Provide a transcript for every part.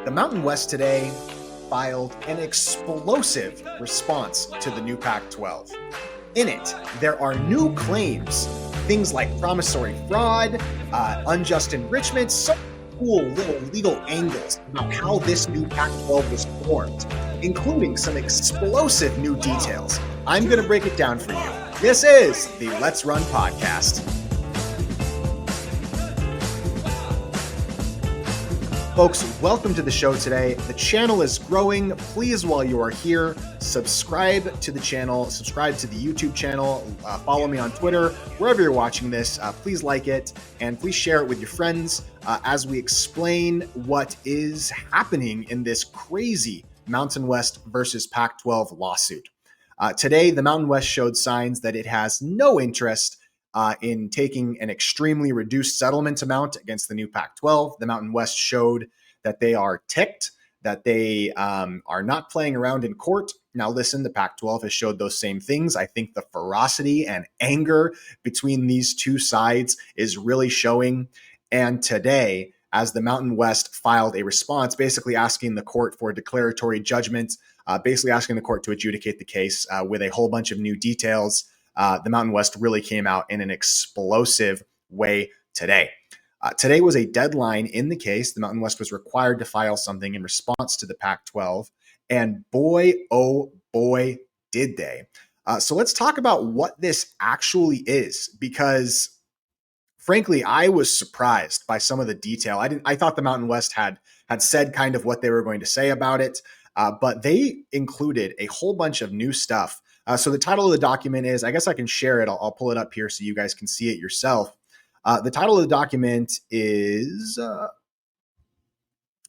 The Mountain West today filed an explosive response to the new Pac-12. In it, there are new claims, things like promissory fraud, unjust enrichment, so cool little legal angles about how this new Pac-12 was formed, including some explosive new details. I'm going to break it down for you. This is the Let's Run podcast. Folks, welcome to the show today. The channel is growing. Please, while you are here, subscribe to the channel, subscribe to the YouTube channel, follow me on Twitter, wherever you're watching this. Please like it and please share it with your friends as we explain what is happening in this crazy Mountain West versus Pac-12 lawsuit. Today, the Mountain West showed signs that it has no interest in taking an extremely reduced settlement amount against the new Pac-12. The Mountain West showed that they are ticked, that they are not playing around in court. Now listen, the Pac-12 has showed those same things. I think the ferocity and anger between these two sides is really showing. And today, as the Mountain West filed a response, basically asking the court for a declaratory judgment, basically asking the court to adjudicate the case with a whole bunch of new details, the Mountain West really came out in an explosive way today. Today was a deadline in the case. The Mountain West was required to file something in response to the Pac-12. And boy, oh boy, did they. So let's talk about what this actually is, because frankly, I was surprised by some of the detail. I thought the Mountain West had said kind of what they were going to say about it, but they included a whole bunch of new stuff. So the title of the document is, I guess I can share it. I'll pull it up here so you guys can see it yourself. The title of the document is,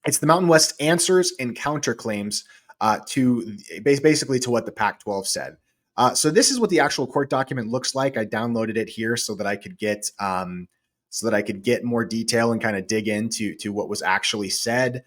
it's the Mountain West Answers and Counterclaims to basically to what the Pac-12 said. So this is what the actual court document looks like. I downloaded it here so that I could get more detail and kind of dig into what was actually said.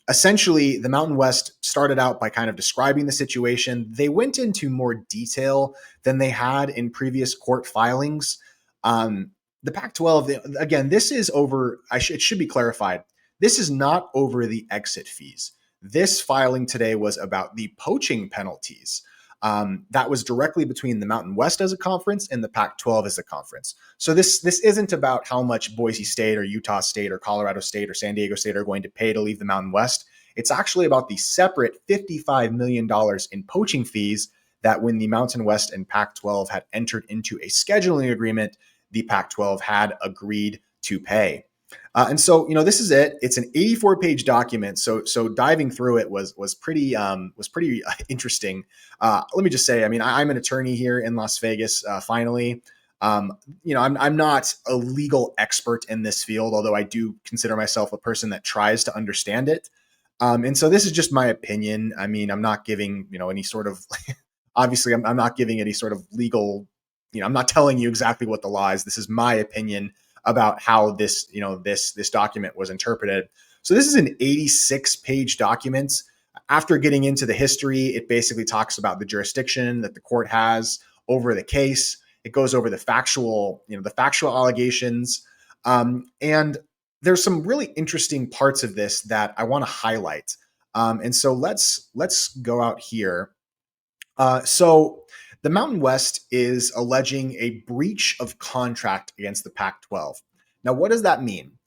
Essentially, the Mountain West started out by kind of describing the situation. They went into more detail than they had in previous court filings. The Pac-12, again, this is over, it should be clarified, this is not over the exit fees. This filing today was about the poaching penalties. That was directly between the Mountain West as a conference and the Pac-12 as a conference. So this isn't about how much Boise State or Utah State or Colorado State or San Diego State are going to pay to leave the Mountain West. It's actually about the separate $55 million in poaching fees that when the Mountain West and Pac-12 had entered into a scheduling agreement, the Pac-12 had agreed to pay. And so, this is it. It's an 84-page document. So diving through it was pretty interesting. Let me just say, I'm an attorney here in Las Vegas. Finally, I'm not a legal expert in this field, although I do consider myself a person that tries to understand it. And so this is just my opinion. I'm not giving any sort of obviously I'm not giving any sort of legal. I'm not telling you exactly what the law is. This is my opinion about how this document was interpreted. So this is an 86-page document. After getting into the history, it basically talks about the jurisdiction that the court has over the case. It goes over the factual allegations. And there's some really interesting parts of this that I want to highlight. And so let's go out here. So the Mountain West is alleging a breach of contract against the Pac-12. Now, what does that mean?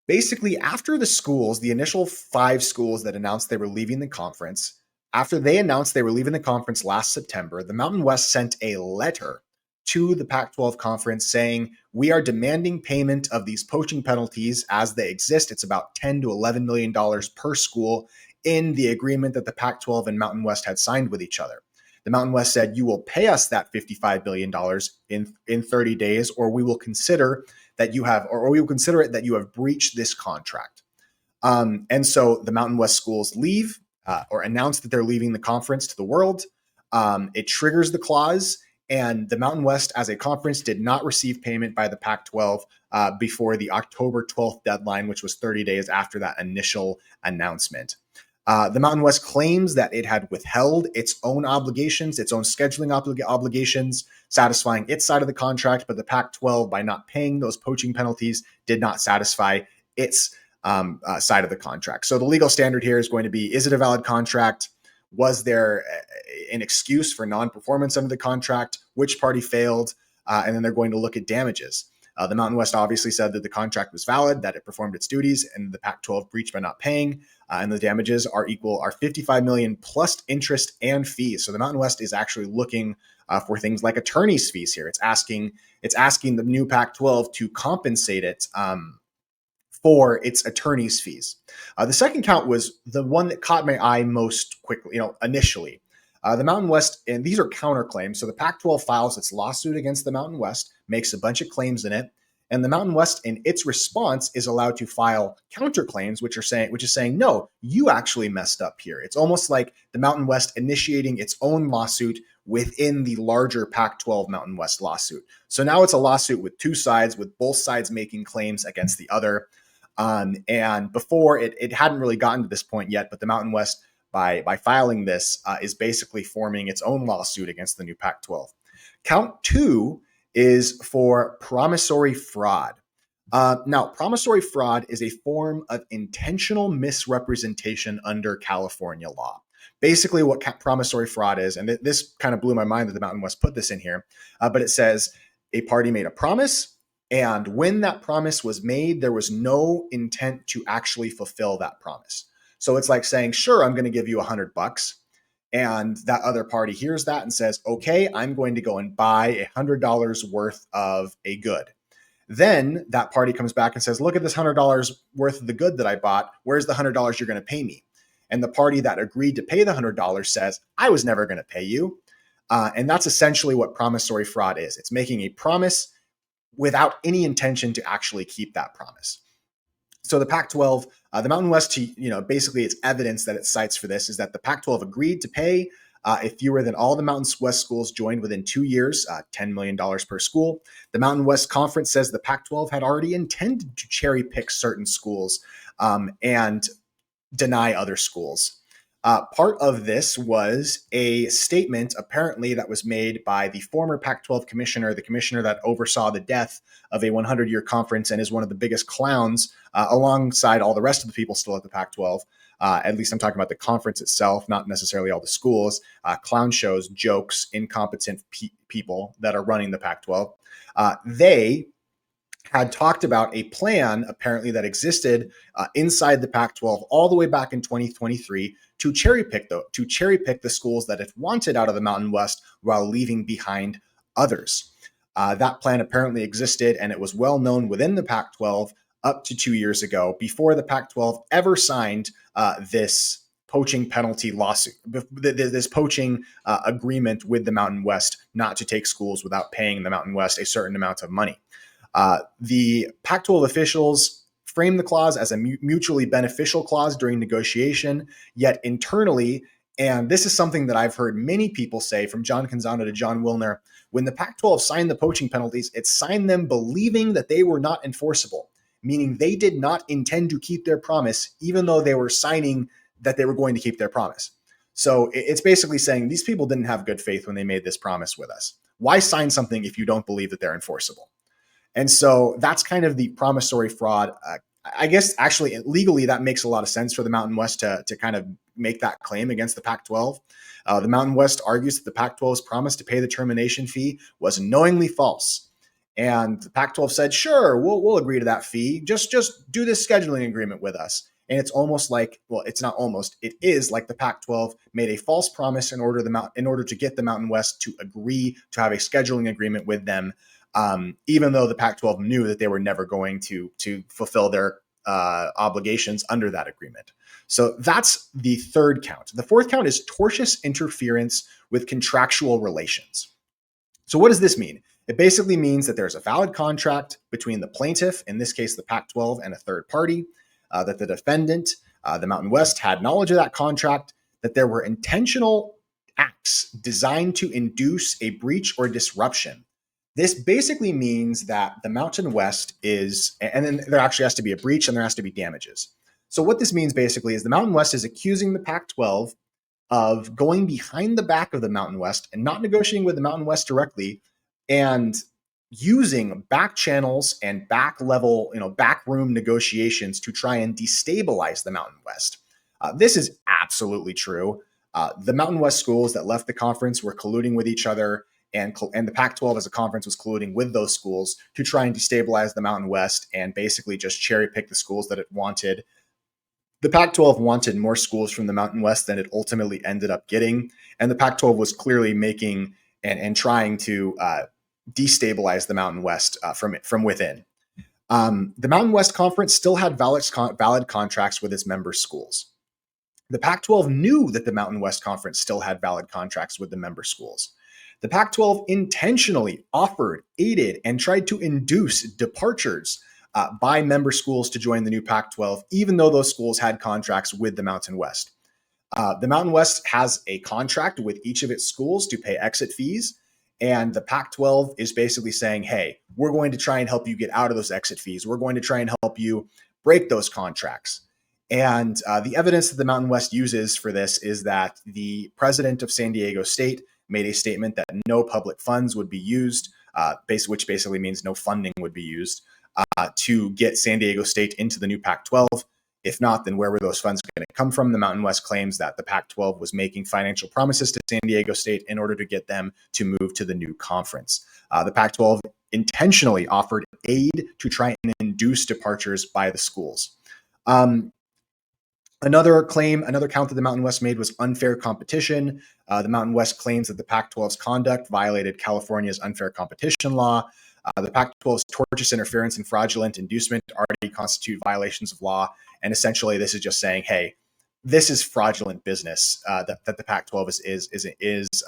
Basically, after the initial 5 schools that announced they were leaving the conference, after they announced they were leaving the conference last September, the Mountain West sent a letter to the Pac-12 conference saying, we are demanding payment of these poaching penalties as they exist. It's about $10 to $11 million per school in the agreement that the Pac-12 and Mountain West had signed with each other. The Mountain West said, you will pay us that $55 billion in 30 days, or we will consider that you have, or we will consider it that you have breached this contract. And so the Mountain West schools leave or announce that they're leaving the conference to the world. It triggers the clause, and the Mountain West as a conference did not receive payment by the Pac-12 before the October 12th deadline, which was 30 days after that initial announcement. The Mountain West claims that it had withheld its own obligations, its own scheduling obligations, satisfying its side of the contract, but the Pac-12, by not paying those poaching penalties, did not satisfy its side of the contract. So the legal standard here is going to be, is it a valid contract? Was there an excuse for non-performance under the contract? Which party failed? And then they're going to look at damages. The Mountain West obviously said that the contract was valid, that it performed its duties, and the Pac-12 breached by not paying. And the damages are $55 million plus interest and fees. So the Mountain West is actually looking for things like attorney's fees here. It's asking the new Pac-12 to compensate it for its attorney's fees. The second count was the one that caught my eye most quickly, initially. The Mountain West, and these are counterclaims. So the Pac-12 files its lawsuit against the Mountain West, makes a bunch of claims in it, and the Mountain West, in its response, is allowed to file counterclaims, which is saying, no, you actually messed up here. It's almost like the Mountain West initiating its own lawsuit within the larger Pac-12 Mountain West lawsuit. So now it's a lawsuit with two sides, with both sides making claims against the other. And before it hadn't really gotten to this point yet, but the Mountain West, by filing this, is basically forming its own lawsuit against the new Pac-12. Count 2 is for promissory fraud. Now, promissory fraud is a form of intentional misrepresentation under California law. Basically, what promissory fraud is, and this kind of blew my mind that the Mountain West put this in here, but it says a party made a promise, and when that promise was made, there was no intent to actually fulfill that promise. So it's like saying, sure, I'm going to give you $100. And that other party hears that and says, okay, I'm going to go and buy $100 worth of a good. Then that party comes back and says, look at this $100 worth of the good that I bought. Where's the $100 you're going to pay me? And the party that agreed to pay the $100 says, I was never going to pay you. And that's essentially what promissory fraud is. It's making a promise without any intention to actually keep that promise. So the Pac-12, the Mountain West, basically its evidence that it cites for this is that the Pac-12 agreed to pay if fewer than all the Mountain West schools joined within 2 years, $10 million per school. The Mountain West Conference says the Pac-12 had already intended to cherry pick certain schools and deny other schools. Part of this was a statement, apparently, that was made by the former Pac-12 commissioner, the commissioner that oversaw the death of a 100-year conference and is one of the biggest clowns alongside all the rest of the people still at the Pac-12. At least I'm talking about the conference itself, not necessarily all the schools. Clown shows, jokes, incompetent people that are running the Pac-12. They had talked about a plan apparently that existed inside the Pac-12 all the way back in 2023 to cherry pick the schools that it wanted out of the Mountain West while leaving behind others. That plan apparently existed, and it was well known within the Pac-12 up to 2 years ago, before the Pac-12 ever signed this poaching penalty lawsuit, this poaching agreement with the Mountain West not to take schools without paying the Mountain West a certain amount of money. The Pac-12 officials framed the clause as a mutually beneficial clause during negotiation, yet internally, and this is something that I've heard many people say, from John Canzano to John Wilner, when the Pac-12 signed the poaching penalties, it signed them believing that they were not enforceable, meaning they did not intend to keep their promise, even though they were signing that they were going to keep their promise. So it's basically saying these people didn't have good faith when they made this promise with us. Why sign something if you don't believe that they're enforceable? And so that's kind of the promissory fraud. I guess actually legally that makes a lot of sense for the Mountain West to kind of make that claim against the Pac-12. The Mountain West argues that the Pac-12's promise to pay the termination fee was knowingly false. And the Pac-12 said, sure, we'll agree to that fee. Just do this scheduling agreement with us. And it's almost like, well, it's not almost, it is like the Pac-12 made a false promise in order to get the Mountain West to agree to have a scheduling agreement with them, even though the Pac-12 knew that they were never going to fulfill their obligations under that agreement. So that's the third count. The fourth count is tortious interference with contractual relations. So what does this mean? It basically means that there's a valid contract between the plaintiff, in this case the Pac-12, and a third party, that the defendant, the Mountain West, had knowledge of that contract, that there were intentional acts designed to induce a breach or disruption. This basically means that the Mountain West is, and then there actually has to be a breach and there has to be damages. So what this means basically is the Mountain West is accusing the Pac-12 of going behind the back of the Mountain West and not negotiating with the Mountain West directly and using back channels and back level, backroom negotiations to try and destabilize the Mountain West. This is absolutely true. The Mountain West schools that left the conference were colluding with each other, and the Pac-12 as a conference was colluding with those schools to try and destabilize the Mountain West and basically just cherry pick the schools that it wanted. The Pac-12 wanted more schools from the Mountain West than it ultimately ended up getting, and the Pac-12 was clearly making and trying to destabilize the Mountain West from within. The Mountain West Conference still had valid contracts with its member schools. The Pac-12 knew that the Mountain West Conference still had valid contracts with the member schools. The Pac-12 intentionally offered, aided, and tried to induce departures by member schools to join the new Pac-12, even though those schools had contracts with the Mountain West. The Mountain West has a contract with each of its schools to pay exit fees, and the Pac-12 is basically saying, hey, we're going to try and help you get out of those exit fees. We're going to try and help you break those contracts. And the evidence that the Mountain West uses for this is that the president of San Diego State made a statement that no public funds would be used, which basically means no funding would be used to get San Diego State into the new Pac-12. If not, then where were those funds going to come from? The Mountain West claims that the Pac-12 was making financial promises to San Diego State in order to get them to move to the new conference. The Pac-12 intentionally offered aid to try and induce departures by the schools. Another count that the Mountain West made was unfair competition. The Mountain West claims that the Pac-12's conduct violated California's unfair competition law. The Pac-12's tortious interference and fraudulent inducement already constitute violations of law. And essentially, this is just saying, hey, this is fraudulent business that the Pac-12 is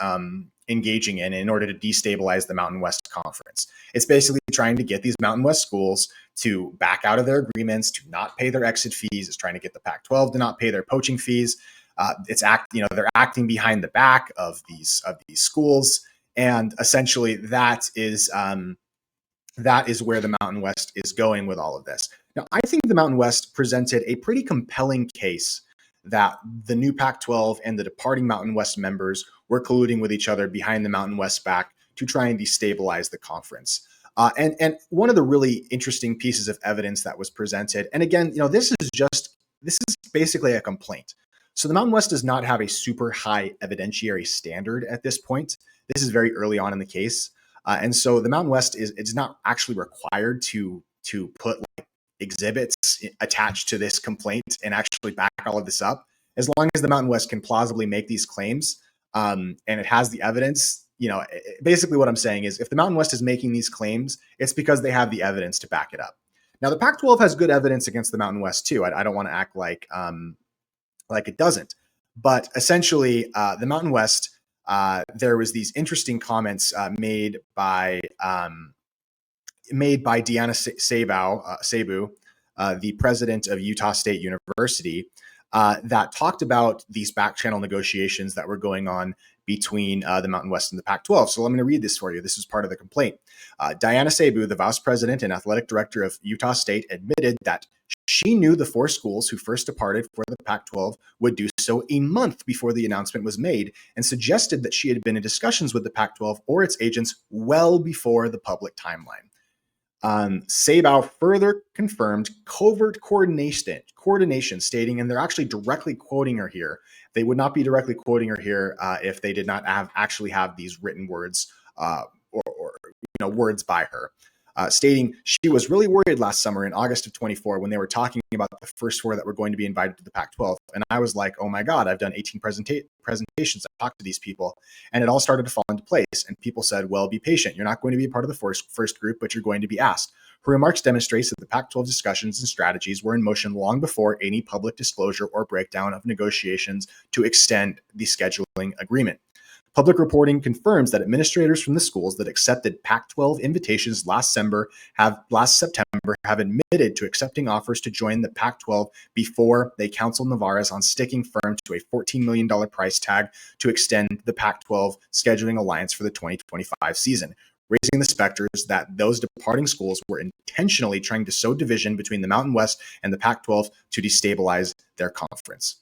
engaging in order to destabilize the Mountain West Conference. It's basically trying to get these Mountain West schools to back out of their agreements, to not pay their exit fees. It's trying to get the Pac-12 to not pay their poaching fees. They're acting behind the back of these schools, and essentially that is where the Mountain West is going with all of this. Now, I think the Mountain West presented a pretty compelling case that the new Pac-12 and the departing Mountain West members were colluding with each other behind the Mountain West back to try and destabilize the conference. And one of the really interesting pieces of evidence that was presented, and again, this is basically a complaint. So the Mountain West does not have a super high evidentiary standard at this point. This is very early on in the case. And so the Mountain West is not actually required to put like exhibits attached to this complaint and actually back all of this up. As long as the Mountain West can plausibly make these claims and it has the evidence, basically what I'm saying is if the Mountain West is making these claims, it's because they have the evidence to back it up. Now, the Pac-12 has good evidence against the Mountain West too. I don't want to act like it doesn't. But essentially, the Mountain West, there was these interesting comments made by Deanna Sabu, the president of Utah State University, that talked about these back channel negotiations that were going on between the Mountain West and the Pac-12. So I'm going to read this for you. This is part of the complaint. Diana Sabu, the vice president and athletic director of Utah State, admitted that she knew the four schools who first departed for the Pac-12 would do so a month before the announcement was made, and suggested that she had been in discussions with the Pac-12 or its agents well before the public timeline. Sabau further confirmed covert coordination, stating, and they're actually directly quoting her here. They would not be directly quoting her here if they did not actually have these written words or words by her. Stating she was really worried last summer in August of 24 when they were talking about the first four that were going to be invited to the Pac-12. And I was like, oh my God, I've done 18 presentations. I've talked to these people, and it all started to fall into place. And people said, well, be patient. You're not going to be a part of the first group, but you're going to be asked. Her remarks demonstrates that the Pac-12 discussions and strategies were in motion long before any public disclosure or breakdown of negotiations to extend the scheduling agreement. Public reporting confirms that administrators from the schools that accepted Pac-12 invitations last September have admitted to accepting offers to join the Pac-12 before they counseled Navarez on sticking firm to a $14 million price tag to extend the Pac-12 scheduling alliance for the 2025 season, raising the specters that those departing schools were intentionally trying to sow division between the Mountain West and the Pac-12 to destabilize their conference.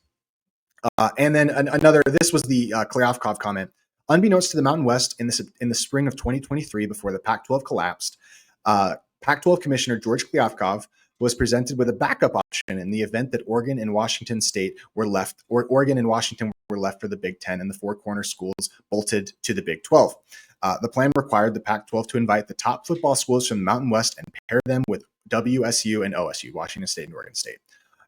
And then this was the Klyavkov comment. Unbeknownst to the Mountain West, in the spring of 2023, before the Pac-12 collapsed, Pac-12 Commissioner George Kliavkov was presented with a backup option in the event that Oregon and Washington were left for the Big Ten and the four corner schools bolted to the Big 12. The plan required the Pac-12 to invite the top football schools from the Mountain West and pair them with WSU and OSU, Washington State and Oregon State.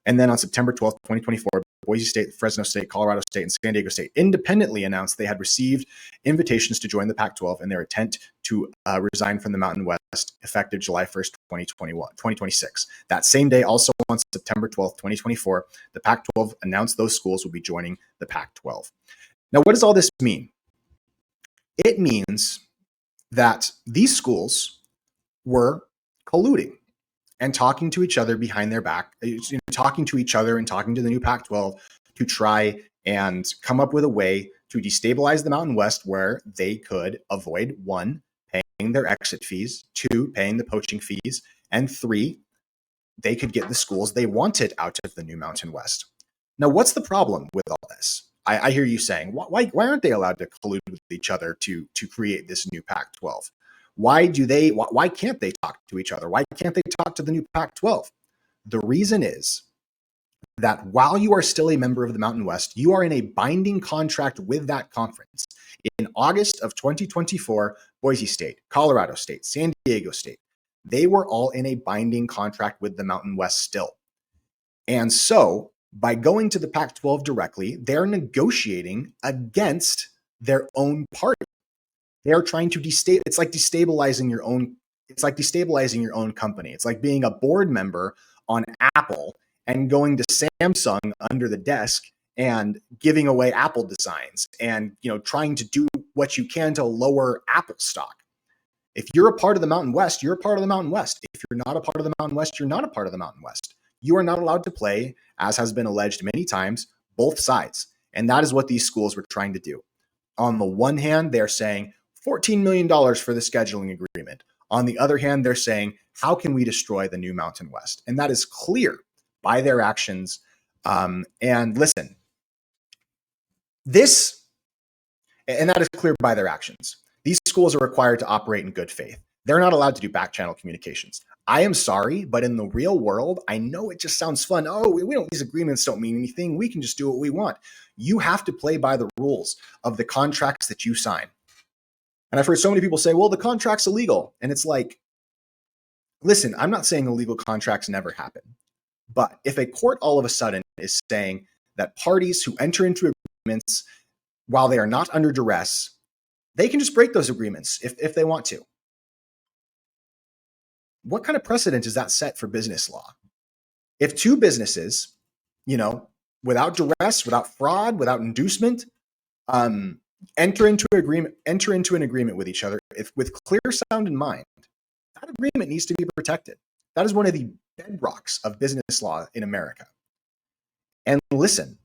And then on September 12th, 2024, Boise State, Fresno State, Colorado State, and San Diego State independently announced they had received invitations to join the Pac-12 and their intent to resign from the Mountain West effective July 1st, 2026. That same day, also on September 12th, 2024, the Pac-12 announced those schools would be joining the Pac-12. Now, what does all this mean? It means that these schools were colluding and talking to each other behind their back, talking to each other and talking to the new Pac-12 to try and come up with a way to destabilize the Mountain West where they could avoid, 1, paying their exit fees, 2, paying the poaching fees, and 3, they could get the schools they wanted out of the new Mountain West. Now, what's the problem with all this? I hear you saying, why aren't they allowed to collude with each other to create this new Pac-12? Why can't they talk to each other? Why can't they talk to the new Pac-12? The reason is that while you are still a member of the Mountain West, you are in a binding contract with that conference. In August of 2024, Boise State, Colorado State, San Diego State, they were all in a binding contract with the Mountain West still. And so by going to the Pac-12 directly, they're negotiating against their own party. They're trying to it's like destabilizing your own. It's like destabilizing your own company. It's like being a board member on Apple and going to Samsung under the desk and giving away Apple designs and trying to do what you can to lower Apple stock. If you're a part of the Mountain West, you're a part of the Mountain West. If you're not a part of the Mountain West, you're not a part of the Mountain West. You are not allowed to play, as has been alleged many times, both sides. And that is what these schools were trying to do. On the one hand, they're saying $14 million for the scheduling agreement. On the other hand, they're saying, how can we destroy the new Mountain West? And that is clear by their actions. And listen, that is clear by their actions. These schools are required to operate in good faith. They're not allowed to do back channel communications. I am sorry, but in the real world, I know it just sounds fun. Oh, these agreements don't mean anything. We can just do what we want. You have to play by the rules of the contracts that you sign. And I've heard so many people say, well, the contract's illegal. And it's like, listen, I'm not saying illegal contracts never happen. But if a court all of a sudden is saying that parties who enter into agreements while they are not under duress, they can just break those agreements if they want to. What kind of precedent is that set for business law? If two businesses, without duress, without fraud, without inducement, enter into an agreement with each other, with clear sound in mind, that agreement needs to be protected. That is one of the bedrocks of business law in America. And listen,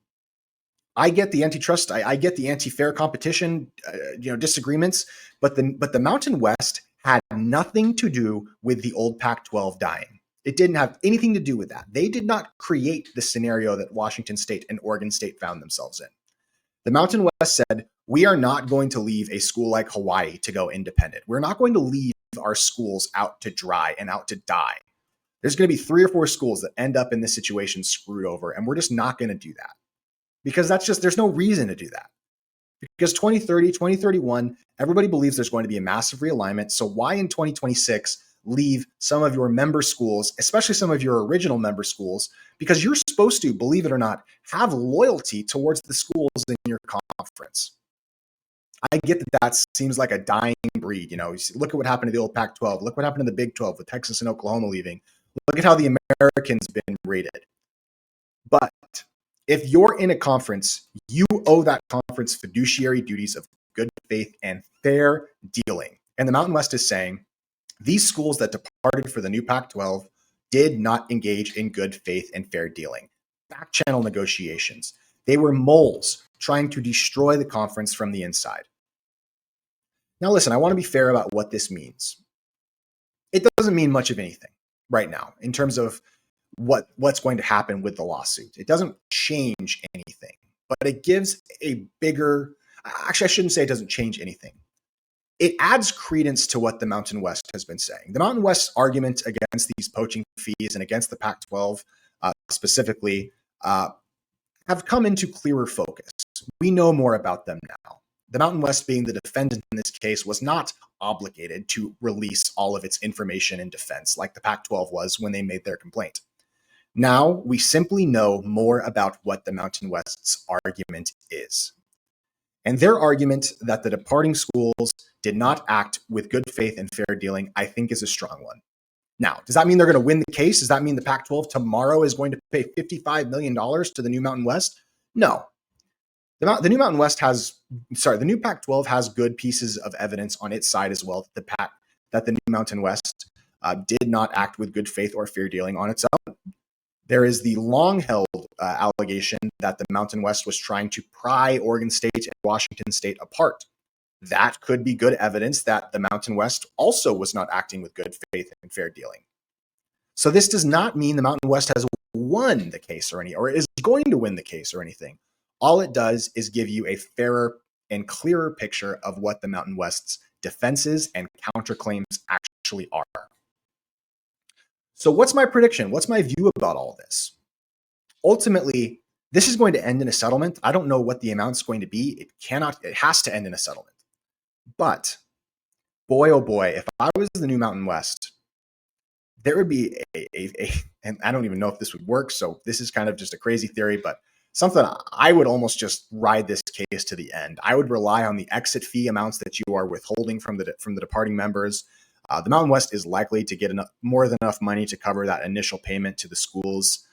I get the antitrust, I get the anti-fair competition, disagreements, but the Mountain West had nothing to do with the old Pac-12 dying. It didn't have anything to do with that. They did not create the scenario that Washington State and Oregon State found themselves in. The Mountain West said, we are not going to leave a school like Hawaii to go independent. We're not going to leave our schools out to dry and out to die. There's going to be 3 or 4 schools that end up in this situation screwed over, and we're just not going to do that. Because there's no reason to do that. Because 2030, 2031, everybody believes there's going to be a massive realignment. So why in 2026 leave some of your member schools, especially some of your original member schools, because you're supposed to, believe it or not, have loyalty towards the schools in your conference. I get that seems like a dying breed. Look at what happened to the old Pac-12. Look what happened to the Big 12 with Texas and Oklahoma leaving. Look at how the Americans been rated. But if you're in a conference, you owe that conference fiduciary duties of good faith and fair dealing. And the Mountain West is saying these schools that departed for the new Pac-12 did not engage in good faith and fair dealing. Back channel negotiations. They were moles trying to destroy the conference from the inside. Now, listen, I want to be fair about what this means. It doesn't mean much of anything right now in terms of what's going to happen with the lawsuit. It doesn't change anything, but it gives a bigger, actually, I shouldn't say it doesn't change anything. It adds credence to what the Mountain West has been saying. The Mountain West's argument against these poaching fees and against the Pac-12 specifically have come into clearer focus. We know more about them now. The Mountain West, being the defendant in this case, was not obligated to release all of its information in defense like the Pac-12 was when they made their complaint. Now, we simply know more about what the Mountain West's argument is. And their argument that the departing schools did not act with good faith and fair dealing, I think, is a strong one. Now, does that mean they're going to win the case? Does that mean the Pac-12 tomorrow is going to pay $55 million to the new Mountain West? No. The new Mountain West the new Pac-12 has good pieces of evidence on its side as well that the new Mountain West did not act with good faith or fair dealing on its own. There is the long-held allegation that the Mountain West was trying to pry Oregon State and Washington State apart. That could be good evidence that the Mountain West also was not acting with good faith and fair dealing. So this does not mean the Mountain West has won the case or is going to win the case or anything. All it does is give you a fairer and clearer picture of what the Mountain West's defenses and counterclaims actually are. So what's my prediction? What's my view about all this? Ultimately, this is going to end in a settlement. I don't know what the amount's going to be. It has to end in a settlement. But boy, oh boy, if I was the new Mountain West, there would be and I don't even know if this would work. So this is kind of just a crazy theory, but something I would almost just ride this case to the end. I would rely on the exit fee amounts that you are withholding from the departing members. The Mountain West is likely to get more than enough money to cover that initial payment to the schools,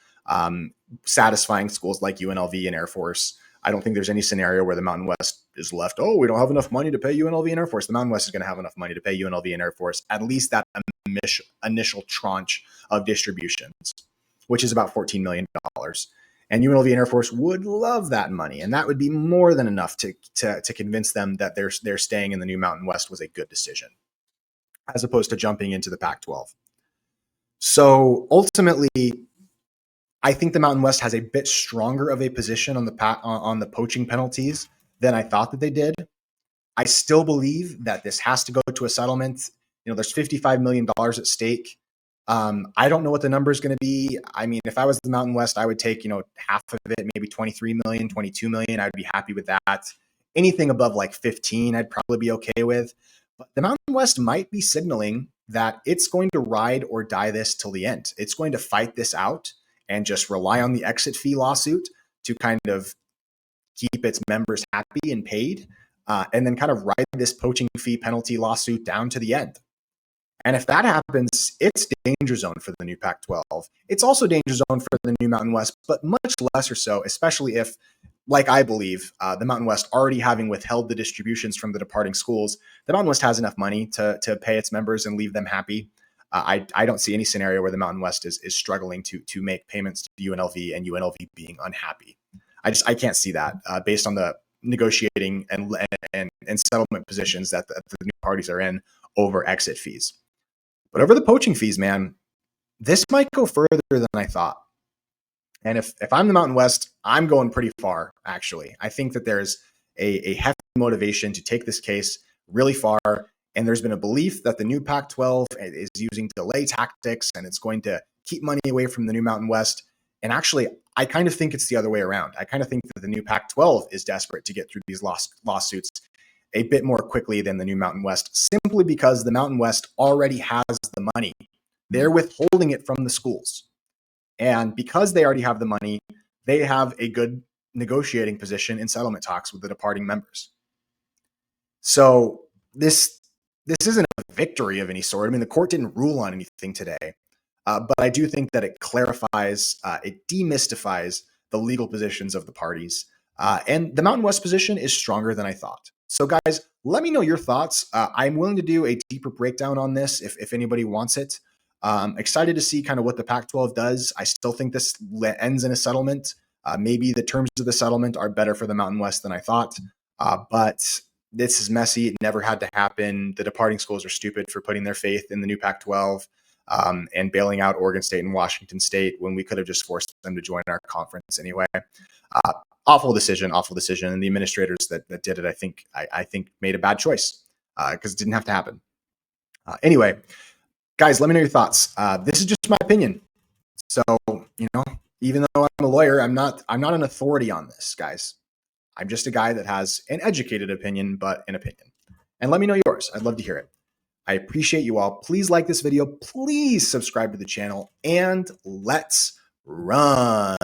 satisfying schools like UNLV and Air Force. I don't think there's any scenario where the Mountain West is left, oh, we don't have enough money to pay UNLV and Air Force. The Mountain West is going to have enough money to pay UNLV and Air Force, at least that initial tranche of distributions, which is about $14 million. And UNLV and Air Force would love that money. And that would be more than enough to convince them that their staying in the new Mountain West was a good decision, as opposed to jumping into the Pac-12. So ultimately, I think the Mountain West has a bit stronger of a position on the poaching penalties than I thought that they did. I still believe that this has to go to a settlement. There's $55 million at stake. I don't know what the number is going to be. I mean, if I was the Mountain West, I would take, half of it, maybe 23 million, 22 million. I'd be happy with that. Anything above like 15, I'd probably be okay with. But the Mountain West might be signaling that it's going to ride or die this till the end. It's going to fight this out and just rely on the exit fee lawsuit to kind of keep its members happy and paid, and then kind of ride this poaching fee penalty lawsuit down to the end. And if that happens, it's danger zone for the new Pac-12. It's also danger zone for the new Mountain West, but much lesser so, especially if, like I believe, the Mountain West already having withheld the distributions from the departing schools, the Mountain West has enough money to pay its members and leave them happy. I don't see any scenario where the Mountain West is struggling to make payments to UNLV and UNLV being unhappy. I can't see that based on the negotiating and settlement positions that the new parties are in over exit fees. But over the poaching fees, man, this might go further than I thought. And if I'm the Mountain West, I'm going pretty far, actually. I think that there's a hefty motivation to take this case really far. And there's been a belief that the new Pac-12 is using delay tactics and it's going to keep money away from the new Mountain West. And actually, I kind of think it's the other way around. I kind of think that the new Pac-12 is desperate to get through these lawsuits a bit more quickly than the new Mountain West, simply because the Mountain West already has the money. They're withholding it from the schools. And because they already have the money, they have a good negotiating position in settlement talks with the departing members. So this isn't a victory of any sort. I mean, the court didn't rule on anything today. But I do think that it clarifies, it demystifies the legal positions of the parties. And the Mountain West position is stronger than I thought. So guys, let me know your thoughts. I'm willing to do a deeper breakdown on this if anybody wants it. Excited to see kind of what the Pac-12 does. I still think this ends in a settlement. Maybe the terms of the settlement are better for the Mountain West than I thought. But this is messy. It never had to happen. The departing schools are stupid for putting their faith in the new Pac-12 and bailing out Oregon State and Washington State when we could have just forced them to join our conference anyway. Awful decision, awful decision. And the administrators that did it, I think made a bad choice because it didn't have to happen. Anyway, guys, let me know your thoughts. This is just my opinion. So, even though I'm a lawyer, I'm not an authority on this, guys. I'm just a guy that has an educated opinion, but an opinion. And let me know yours. I'd love to hear it. I appreciate you all. Please like this video. Please subscribe to the channel, and let's run.